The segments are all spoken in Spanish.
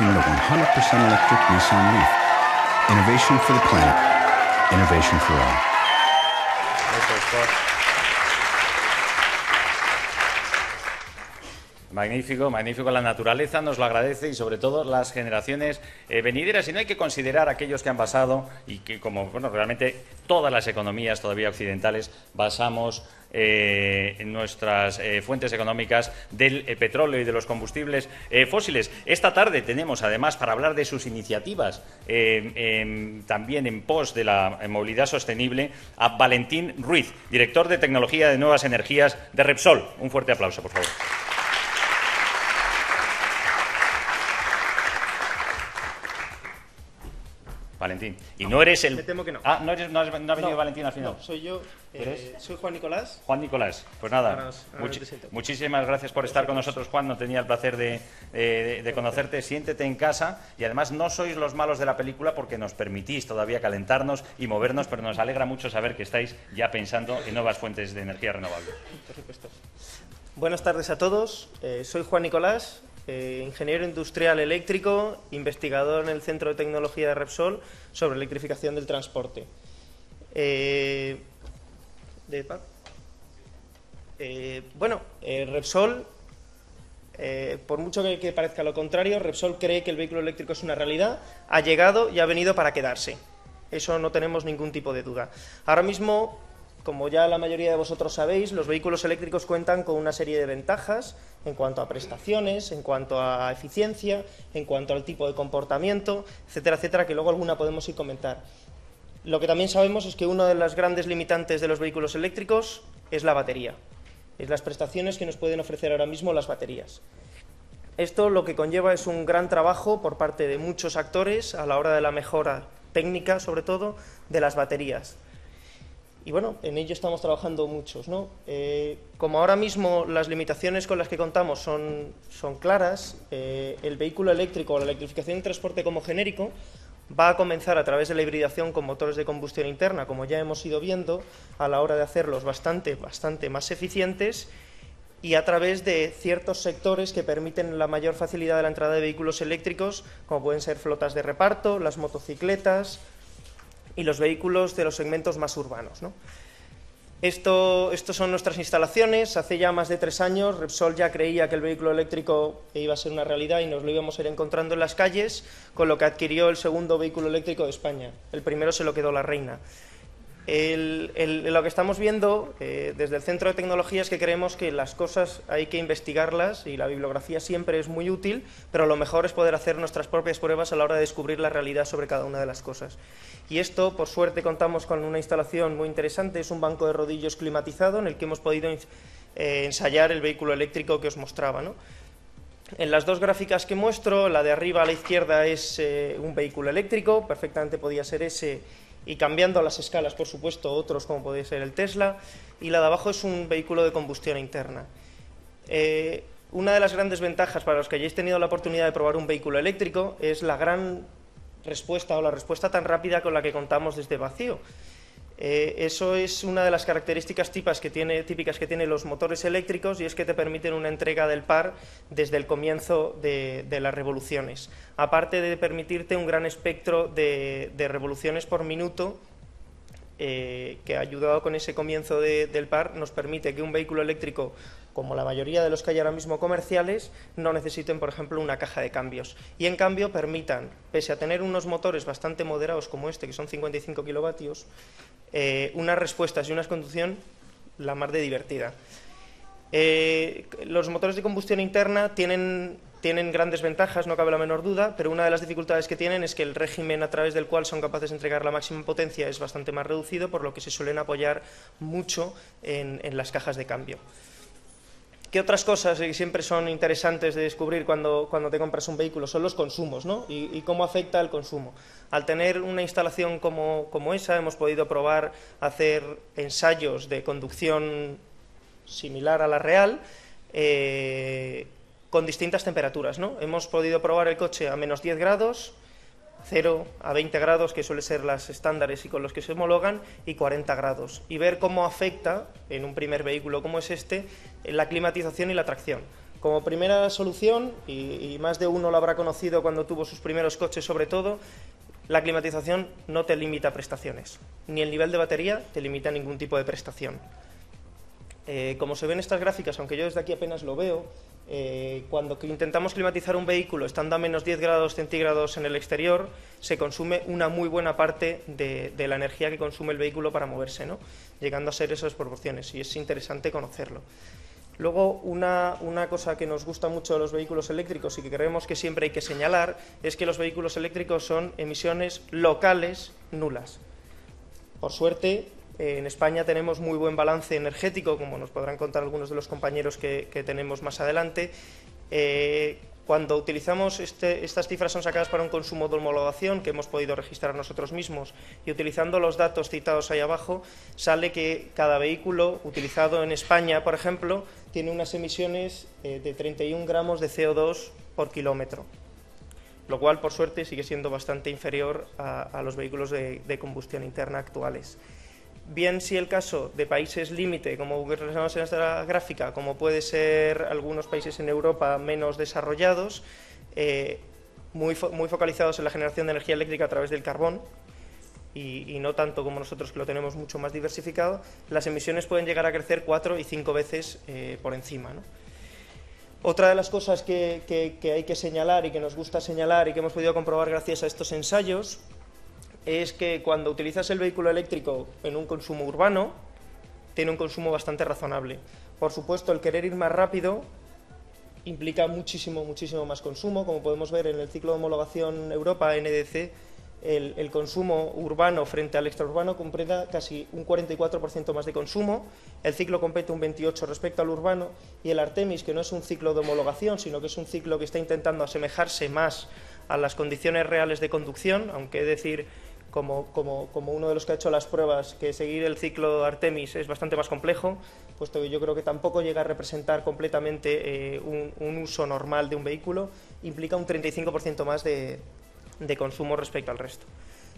introducing the 100% electric Nissan Leaf. Innovation for the planet. Innovation for all. Magnífico, magnífico. La naturaleza nos lo agradece y sobre todo las generaciones venideras. Y no hay que considerar a aquellos que han pasado y que, como bueno, realmente todas las economías todavía occidentales basamos en nuestras fuentes económicas del petróleo y de los combustibles fósiles. Esta tarde tenemos, además, para hablar de sus iniciativas, también en pos de la movilidad sostenible, a Valentín Ruiz, director de Tecnología de Nuevas Energías de Repsol. Un fuerte aplauso, por favor. Valentín. Y no eres el... Me temo que no. Ah, no ha venido Valentín al final. No, soy yo. Soy Juan Nicolás. Juan Nicolás. Pues nada, muchísimas gracias por estar con nosotros, Juan. No tenía el placer de conocerte. Siéntete en casa y además no sois los malos de la película porque nos permitís todavía calentarnos y movernos, pero nos alegra mucho saber que estáis ya pensando en nuevas fuentes de energía renovable. Por supuesto. Buenas tardes a todos. Soy Juan Nicolás. Ingeniero industrial eléctrico, investigador en el Centro de Tecnología de Repsol sobre electrificación del transporte. Repsol, por mucho que parezca lo contrario, Repsol cree que el vehículo eléctrico es una realidad, ha llegado y ha venido para quedarse. Eso no tenemos ningún tipo de duda. Ahora mismo, como ya la mayoría de vosotros sabéis, los vehículos eléctricos cuentan con una serie de ventajas en cuanto a prestaciones, en cuanto a eficiencia, en cuanto al tipo de comportamiento, etcétera, etcétera, que luego alguna podemos ir comentar. Lo que también sabemos es que una de las grandes limitantes de los vehículos eléctricos es la batería, es las prestaciones que nos pueden ofrecer ahora mismo las baterías. Esto lo que conlleva es un gran trabajo por parte de muchos actores a la hora de la mejora técnica, sobre todo, de las baterías. Y bueno, en ello estamos trabajando muchos, ¿no? Como ahora mismo las limitaciones con las que contamos son claras, el vehículo eléctrico o la electrificación del transporte como genérico va a comenzar a través de la hibridación con motores de combustión interna, como ya hemos ido viendo, a la hora de hacerlos bastante más eficientes y a través de ciertos sectores que permiten la mayor facilidad de la entrada de vehículos eléctricos, como pueden ser flotas de reparto, las motocicletas y los vehículos de los segmentos más urbanos, ¿no? Estos son nuestras instalaciones. Hace ya más de 3 años Repsol ya creía que el vehículo eléctrico iba a ser una realidad y nos lo íbamos a ir encontrando en las calles, con lo que adquirió el segundo vehículo eléctrico de España. El primero se lo quedó la Reina. Lo que estamos viendo desde el Centro de Tecnología es que creemos que las cosas hay que investigarlas y la bibliografía siempre es muy útil, pero lo mejor es poder hacer nuestras propias pruebas a la hora de descubrir la realidad sobre cada una de las cosas. Y esto, por suerte, contamos con una instalación muy interesante, es un banco de rodillos climatizado en el que hemos podido ensayar el vehículo eléctrico que os mostraba, ¿no? En las dos gráficas que muestro, la de arriba a la izquierda es un vehículo eléctrico, perfectamente podía ser ese, y cambiando a las escalas, por supuesto, otros como puede ser el Tesla, y la de abajo es un vehículo de combustión interna. Una de las grandes ventajas para los que hayáis tenido la oportunidad de probar un vehículo eléctrico es la gran respuesta o la respuesta tan rápida con la que contamos desde vacío. Eso es una de las características típicas que tienen los motores eléctricos, y es que te permiten una entrega del par desde el comienzo de las revoluciones, aparte de permitirte un gran espectro de revoluciones por minuto, que ayudado con ese comienzo del par nos permite que un vehículo eléctrico, como la mayoría de los que hay ahora mismo comerciales, no necesiten, por ejemplo, una caja de cambios, y en cambio permitan, pese a tener unos motores bastante moderados como este, que son 55 kilovatios, unas respuestas y una conducción la mar de divertida. Los motores de combustión interna tienen grandes ventajas, no cabe la menor duda, pero una de las dificultades que tienen es que el régimen a través del cual son capaces de entregar la máxima potencia es bastante más reducido, por lo que se suelen apoyar mucho en las cajas de cambio. ¿Qué otras cosas siempre son interesantes de descubrir cuando te compras un vehículo? Son los consumos, ¿no? Y cómo afecta el consumo. Al tener una instalación como esa, hemos podido probar hacer ensayos de conducción similar a la real, con distintas temperaturas, ¿no? Hemos podido probar el coche a menos 10 grados, 0 a 20 grados, que suelen ser las estándares y con los que se homologan, y 40 grados, y ver cómo afecta en un primer vehículo como es este la climatización y la tracción. Como primera solución, y más de uno lo habrá conocido cuando tuvo sus primeros coches sobre todo, la climatización no te limita prestaciones, ni el nivel de batería te limita ningún tipo de prestación. Como se ven estas gráficas, aunque yo desde aquí apenas lo veo, cuando intentamos climatizar un vehículo estando a menos 10 grados centígrados en el exterior, se consume una muy buena parte de la energía que consume el vehículo para moverse, ¿no? Llegando a ser esas proporciones, y es interesante conocerlo. Luego, una cosa que nos gusta mucho de los vehículos eléctricos y que creemos que siempre hay que señalar es que los vehículos eléctricos son emisiones locales nulas. Por suerte, en España tenemos muy buen balance energético, como nos podrán contar algunos de los compañeros que tenemos más adelante. Cuando utilizamos estas cifras son sacadas para un consumo de homologación que hemos podido registrar nosotros mismos, y utilizando los datos citados ahí abajo, sale que cada vehículo utilizado en España, por ejemplo, tiene unas emisiones de 31 gramos de CO2 por kilómetro, lo cual, por suerte, sigue siendo bastante inferior a los vehículos de combustión interna actuales. Bien si el caso de países límite, como vemos en esta gráfica, como puede ser algunos países en Europa menos desarrollados, muy focalizados en la generación de energía eléctrica a través del carbón, y no tanto como nosotros, que lo tenemos mucho más diversificado, las emisiones pueden llegar a crecer 4 y 5 veces por encima, ¿no? Otra de las cosas que hay que señalar y que nos gusta señalar y que hemos podido comprobar gracias a estos ensayos es que cuando utilizas el vehículo eléctrico en un consumo urbano, tiene un consumo bastante razonable. Por supuesto, el querer ir más rápido implica muchísimo más consumo. Como podemos ver en el ciclo de homologación Europa, NDC, el consumo urbano frente al extraurbano comprende casi un 44% más de consumo, el ciclo compete un 28% respecto al urbano, y el Artemis, que no es un ciclo de homologación, sino que es un ciclo que está intentando asemejarse más a las condiciones reales de conducción, aunque he de decir, como uno de los que ha hecho las pruebas, que seguir el ciclo Artemis es bastante más complejo, puesto que yo creo que tampoco llega a representar completamente un uso normal de un vehículo, implica un 35% más de consumo respecto al resto.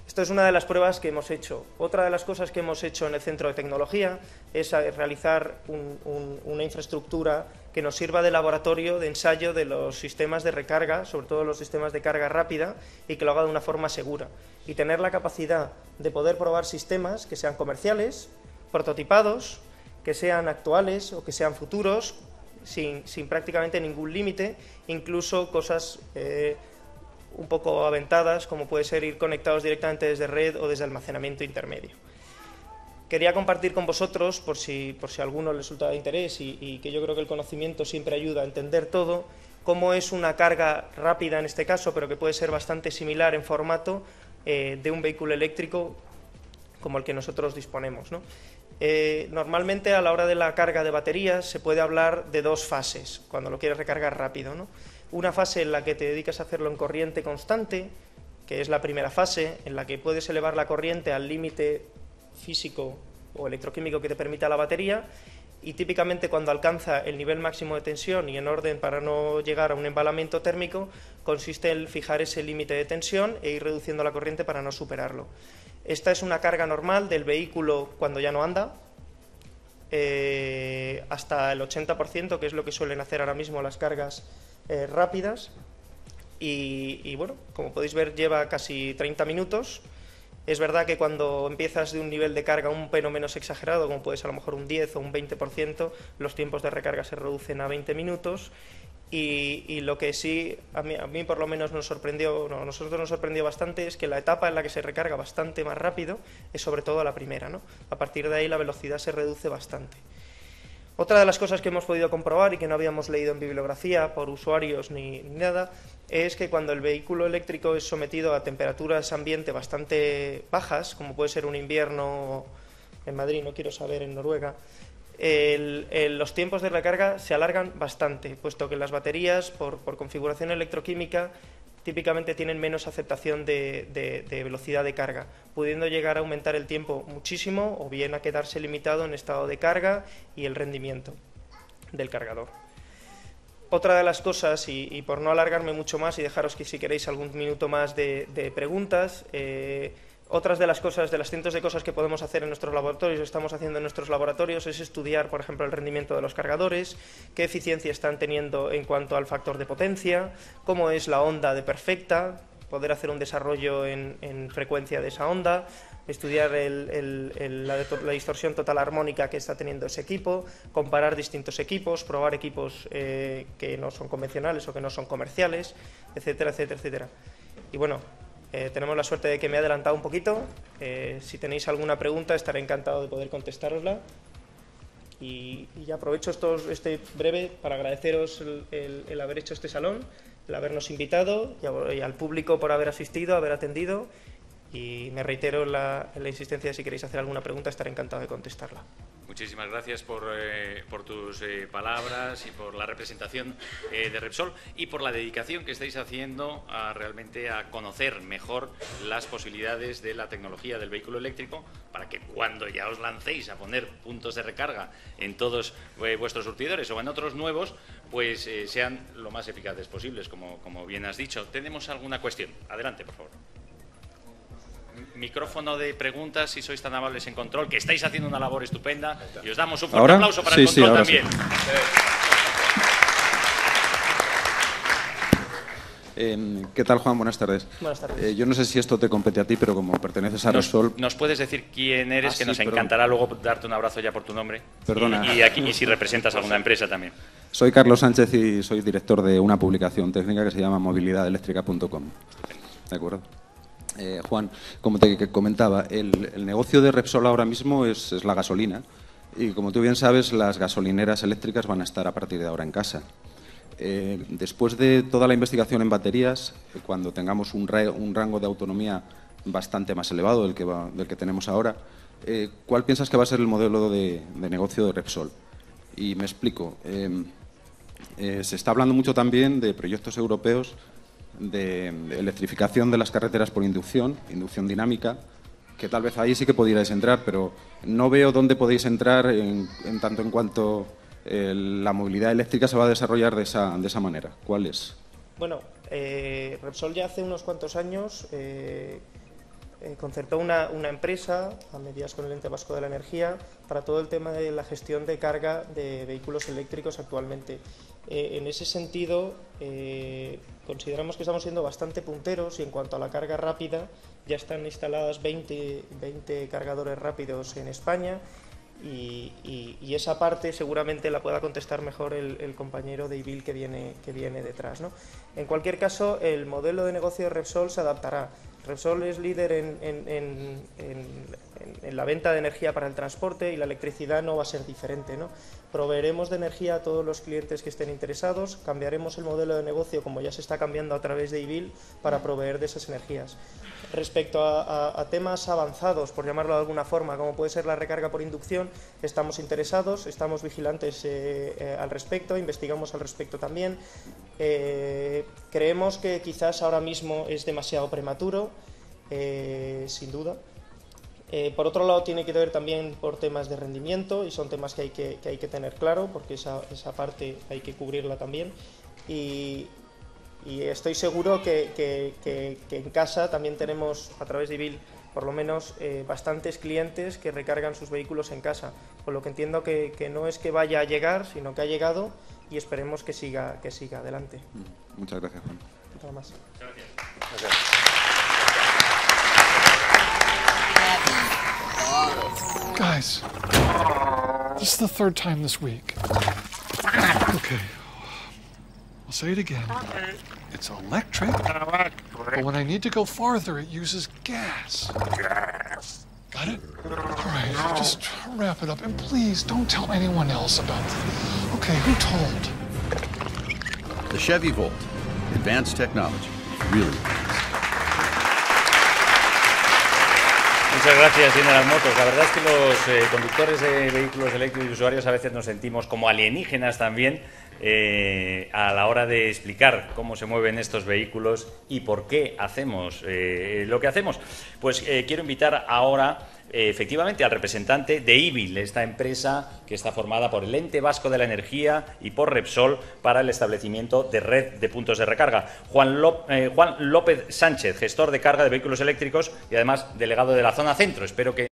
Esto es una de las pruebas que hemos hecho. Otra de las cosas que hemos hecho en el Centro de Tecnología es realizar una infraestructura que nos sirva de laboratorio de ensayo de los sistemas de recarga, sobre todo los sistemas de carga rápida, y que lo haga de una forma segura. Y tener la capacidad de poder probar sistemas que sean comerciales, prototipados, que sean actuales o que sean futuros, sin prácticamente ningún límite, incluso cosas un poco aventadas, como puede ser ir conectados directamente desde red o desde almacenamiento intermedio. Quería compartir con vosotros, por si a alguno les resulta de interés, y que yo creo que el conocimiento siempre ayuda a entender todo, cómo es una carga rápida en este caso, pero que puede ser bastante similar en formato de un vehículo eléctrico como el que nosotros disponemos, ¿no? Normalmente a la hora de la carga de baterías se puede hablar de dos fases, cuando lo quieres recargar rápido, ¿no? Una fase en la que te dedicas a hacerlo en corriente constante, que es la primera fase, en la que puedes elevar la corriente al límite físico o electroquímico que te permita la batería, y típicamente cuando alcanza el nivel máximo de tensión y en orden para no llegar a un embalamiento térmico, consiste en fijar ese límite de tensión e ir reduciendo la corriente para no superarlo. Esta es una carga normal del vehículo cuando ya no anda, hasta el 80%, que es lo que suelen hacer ahora mismo las cargas rápidas, y bueno, como podéis ver, lleva casi 30 minutos. Es verdad que cuando empiezas de un nivel de carga un pelo menos exagerado, como puede ser a lo mejor un 10 o un 20%, los tiempos de recarga se reducen a 20 minutos, y lo que sí a mí por lo menos nos sorprendió, a nosotros nos sorprendió bastante, es que la etapa en la que se recarga bastante más rápido es sobre todo la primera, ¿no? A partir de ahí la velocidad se reduce bastante. Otra de las cosas que hemos podido comprobar y que no habíamos leído en bibliografía por usuarios ni nada, es que cuando el vehículo eléctrico es sometido a temperaturas ambiente bastante bajas, como puede ser un invierno en Madrid, no quiero saber en Noruega, los tiempos de recarga se alargan bastante, puesto que las baterías, por configuración electroquímica, típicamente tienen menos aceptación de velocidad de carga, pudiendo llegar a aumentar el tiempo muchísimo o bien a quedarse limitado en estado de carga y el rendimiento del cargador. Otra de las cosas, y por no alargarme mucho más y dejaros que si queréis algún minuto más de preguntas, Otras de las cosas, de las cientos de cosas que podemos hacer en nuestros laboratorios, estamos haciendo en nuestros laboratorios, es estudiar, por ejemplo, el rendimiento de los cargadores, qué eficiencia están teniendo en cuanto al factor de potencia, cómo es la onda de perfecta, poder hacer un desarrollo en frecuencia de esa onda, estudiar la distorsión total armónica que está teniendo ese equipo, comparar distintos equipos, probar equipos que no son convencionales o que no son comerciales, etcétera, etcétera, etcétera. Y bueno, tenemos la suerte de que me he adelantado un poquito. Si tenéis alguna pregunta, estaré encantado de poder contestárosla. Y ya aprovecho este breve para agradeceros el haber hecho este salón, el habernos invitado y al público por haber asistido, haber atendido. Y me reitero la insistencia de si queréis hacer alguna pregunta, estaré encantado de contestarla. Muchísimas gracias por tus palabras y por la representación de Repsol y por la dedicación que estáis haciendo realmente a conocer mejor las posibilidades de la tecnología del vehículo eléctrico para que cuando ya os lancéis a poner puntos de recarga en todos vuestros surtidores o en otros nuevos, pues sean lo más eficaces posibles, como bien has dicho. ¿Tenemos alguna cuestión? Adelante, por favor. Micrófono de preguntas, si sois tan amables en control, que estáis haciendo una labor estupenda y os damos un fuerte aplauso para el control también. Sí. ¿Qué tal, Juan? Buenas tardes. Buenas tardes. Yo no sé si esto te compete a ti, pero como perteneces a Repsol... ¿Nos puedes decir quién eres? Que nos encantará luego darte un abrazo ya por tu nombre. Perdona. Y si representas alguna empresa también. Soy Carlos Sánchez y soy director de una publicación técnica que se llama mobilidadeléctrica.com. ¿De acuerdo? Juan, como te comentaba, el negocio de Repsol ahora mismo es la gasolina y, como tú bien sabes, las gasolineras eléctricas van a estar a partir de ahora en casa. Después de toda la investigación en baterías, cuando tengamos un rango de autonomía bastante más elevado del que tenemos ahora, ¿cuál piensas que va a ser el modelo de negocio de Repsol? Y me explico. Se está hablando mucho también de proyectos europeos de electrificación de las carreteras por inducción dinámica, que tal vez ahí sí que pudierais entrar, pero no veo dónde podéis entrar en tanto en cuanto la movilidad eléctrica se va a desarrollar de esa manera. ¿Cuál es? Bueno, Repsol ya hace unos cuantos años concertó una empresa, a medias con el Ente Vasco de la Energía, para todo el tema de la gestión de carga de vehículos eléctricos actualmente. En ese sentido, consideramos que estamos siendo bastante punteros y en cuanto a la carga rápida, ya están instaladas 20 cargadores rápidos en España y esa parte seguramente la pueda contestar mejor el compañero de IBIL que viene detrás, ¿no? En cualquier caso, el modelo de negocio de Repsol se adaptará. Repsol es líder en la venta de energía para el transporte y la electricidad no va a ser diferente, ¿no? Proveeremos de energía a todos los clientes que estén interesados, cambiaremos el modelo de negocio como ya se está cambiando a través de IBIL para proveer de esas energías. Respecto a temas avanzados, por llamarlo de alguna forma, como puede ser la recarga por inducción, estamos interesados, estamos vigilantes al respecto, investigamos al respecto también. Creemos que quizás ahora mismo es demasiado prematuro, sin duda. Por otro lado, tiene que ver también por temas de rendimiento y son temas que hay que tener claro porque esa parte hay que cubrirla también. Y estoy seguro que en casa también tenemos, a través de IBIL, por lo menos bastantes clientes que recargan sus vehículos en casa, con lo que entiendo que no es que vaya a llegar, sino que ha llegado y esperemos que siga adelante. Muchas gracias, Juan. Nada más. Gracias. Guys, this is the third time this week. Okay, I'll say it again. It's electric, but when I need to go farther, it uses gas. Got it? All right, just wrap it up. And please, don't tell anyone else about it. Okay, who told? The Chevy Volt. Advanced technology. Really advanced. Muchas gracias, General Motors. La verdad es que los conductores de vehículos eléctricos y usuarios a veces nos sentimos como alienígenas también a la hora de explicar cómo se mueven estos vehículos y por qué hacemos lo que hacemos. Pues quiero invitar ahora efectivamente al representante de IBIL, esta empresa que está formada por el Ente Vasco de la Energía y por Repsol para el establecimiento de red de puntos de recarga. Juan López Sánchez, gestor de carga de vehículos eléctricos y además delegado de la zona centro. Espero que